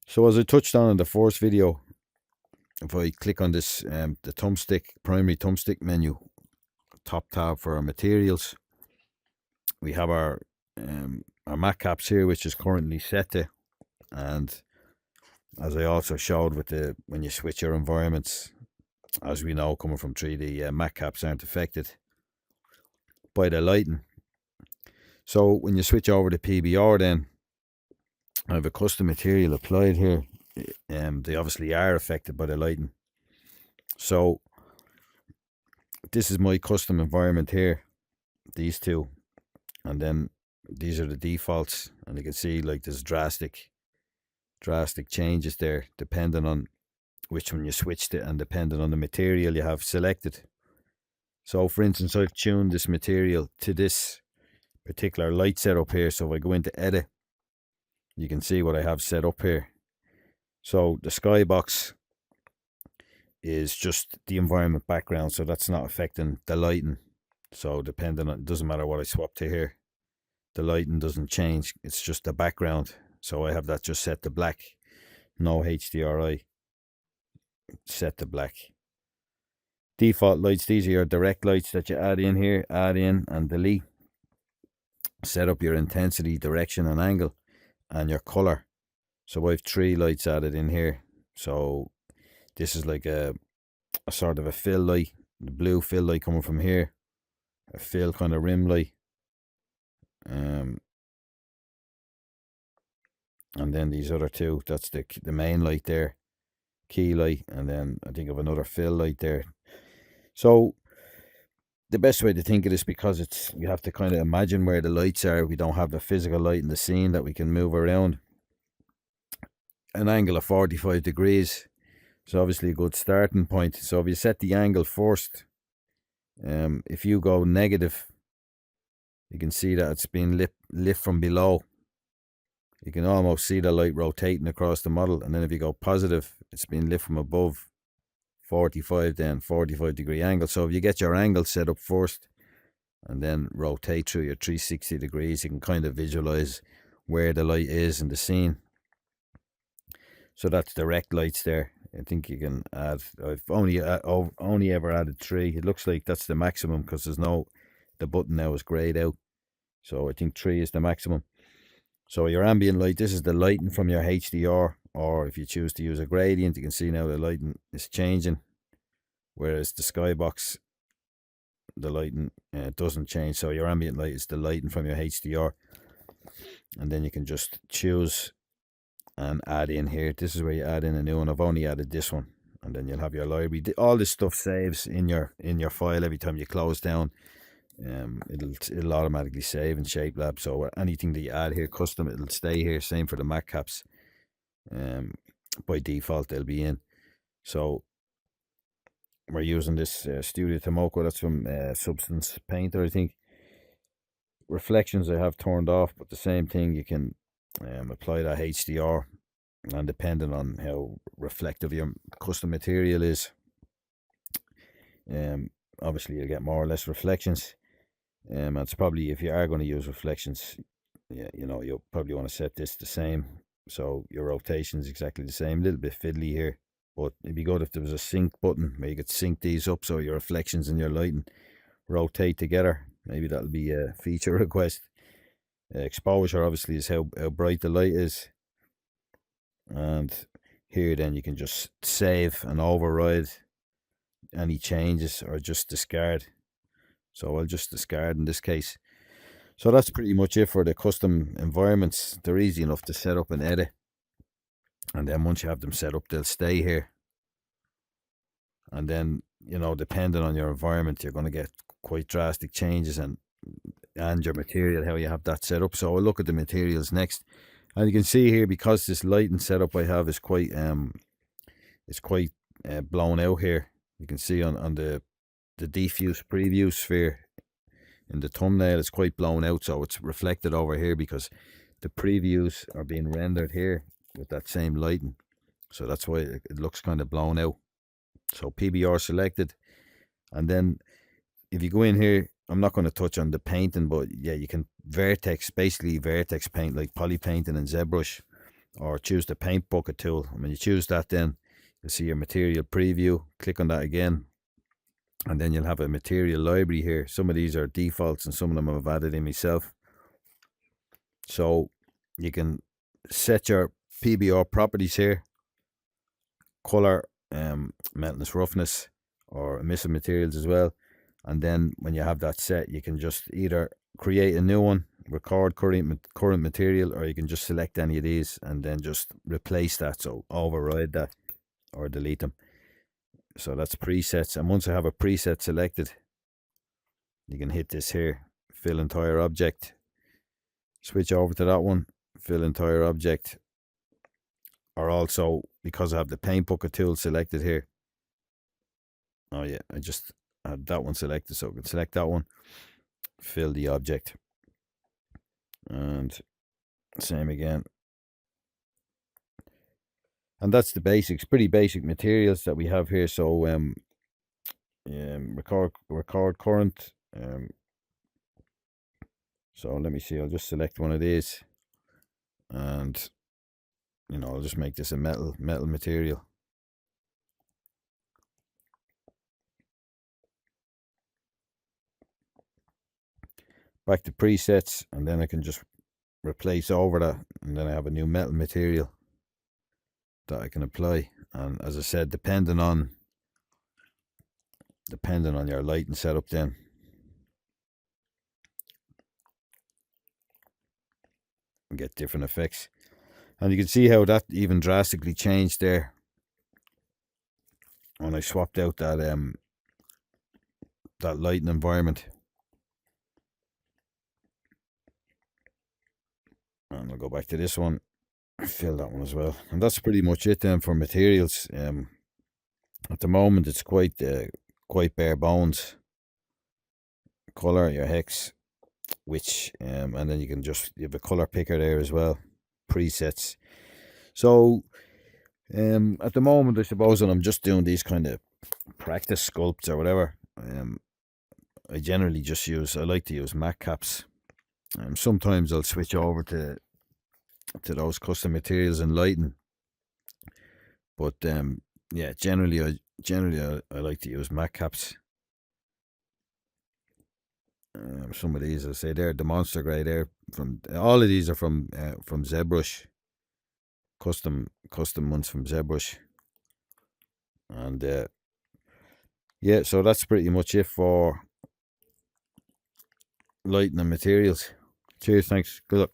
So as I touched on in the first video, if I click on this, the thumbstick, primary thumbstick menu, top tab for our materials, we have our matte caps here, which is currently set to, and as I also showed with when you switch your environments, as we know, coming from 3D, matte caps aren't affected by the lighting. So when you switch over to PBR, then I have a custom material applied here. They obviously are affected by the lighting. So this is my custom environment here, these two, and then these are the defaults, and you can see like there's drastic changes there depending on which one you switched it and depending on the material you have selected. So for instance, I've tuned this material to this particular light setup here. So if I go into edit, you can see what I have set up here. So the skybox is just the environment background, so that's not affecting the lighting. So depending on, it doesn't matter what I swap to here, the lighting doesn't change, it's just the background. So I have that just set to black, no HDRI, set to black. Default lights, these are your direct lights that you add in here, add in and delete. Set up your intensity, direction and angle, and your color. So I have 3 lights added in here. So this is like a sort of a fill light, the blue fill light coming from here, a fill kind of rim light, and then these other 2, that's the main light there, key light, and then I think of another fill light there. So the best way to think of this, because it's, we have to kind of imagine where the lights are, we don't have a physical light in the scene that we can move around. An angle of 45 degrees is obviously a good starting point. So if you set the angle first, if you go negative, you can see that it's been lit from below. You can almost see the light rotating across the model. And then if you go positive, it's been lit from above, 45 degree angle. So if you get your angle set up first and then rotate through your 360 degrees, you can kind of visualize where the light is in the scene. So that's direct lights there. I think you can add, I've only ever added 3. It looks like that's the maximum because there's no, the button now is grayed out. So I think 3 is the maximum. So your ambient light, this is the lighting from your HDR, or if you choose to use a gradient, you can see now the lighting is changing. Whereas the skybox, the lighting doesn't change. So your ambient light is the lighting from your HDR. And then you can just choose and add in here. This is where you add in a new one. I've only added this one, and then you'll have your library. All this stuff saves in your file every time you close down. It'll automatically save in Shapelab. So anything that you add here custom, it'll stay here. Same for the matte caps. By default they'll be in. So we're using this Studio Tomoko. That's from Substance Painter, I think. Reflections I have turned off, but the same thing, you can apply that HDR, and depending on how reflective your custom material is, obviously you'll get more or less reflections. It's probably, if you are going to use reflections, yeah, you know, you'll probably want to set this the same, so your rotation is exactly the same. A little bit fiddly here, but it'd be good if there was a sync button where you could sync these up so your reflections and your lighting rotate together. Maybe that'll be a feature request. Exposure obviously is how bright the light is, and here then you can just save and override any changes or just discard. So I'll just discard in this case. So that's pretty much it for the custom environments. They're easy enough to set up and edit, and then once you have them set up, they'll stay here. And then, you know, depending on your environment, you're going to get quite drastic changes, and your material, how you have that set up. So I'll look at the materials next, and you can see here, because this lighting setup I have is quite blown out here. You can see on the diffuse preview sphere in the thumbnail, it's quite blown out, so it's reflected over here because the previews are being rendered here with that same lighting. So that's why it looks kind of blown out. So PBR selected, and then if you go in here, I'm not going to touch on the painting, but yeah, you can basically vertex paint like poly painting and ZBrush, or choose the paint bucket tool. And when you choose that, then you'll see your material preview. Click on that again, and then you'll have a material library here. Some of these are defaults and some of them I've added in myself. So you can set your PBR properties here: color, meltness, roughness, or emissive materials as well. And then when you have that set, you can just either create a new one, record current material, or you can just select any of these and then just replace that. So override that or delete them. So that's presets. And once I have a preset selected, you can hit this here, fill entire object, switch over to that one, fill entire object. Or also, because I have the paint bucket tool selected here, oh yeah, I just had that one selected, so I can select that one, fill the object, and same again. And that's the basics, pretty basic materials that we have here. So record current. So let me see, I'll just select one of these, and I'll just make this a metal material. Back to presets, and then I can just replace over that, and then I have a new metal material that I can apply. And as I said, depending on your lighting setup, then you get different effects. And you can see how that even drastically changed there when I swapped out that lighting environment. And I'll go back to this one, fill that one as well. And that's pretty much it then for materials. At the moment, it's quite bare bones. Color, your hex, which and then you have a color picker there as well, presets. So at the moment, I suppose, when I'm just doing these kind of practice sculpts or whatever, I generally I like to use matte caps. Sometimes I'll switch over to those custom materials and lighting, but yeah, generally I like to use matte caps. Some of these, I say, they're the monster grade. All of these are from ZBrush, custom ones from ZBrush. And yeah, so that's pretty much it for lighting and materials. Cheers, thanks, good luck.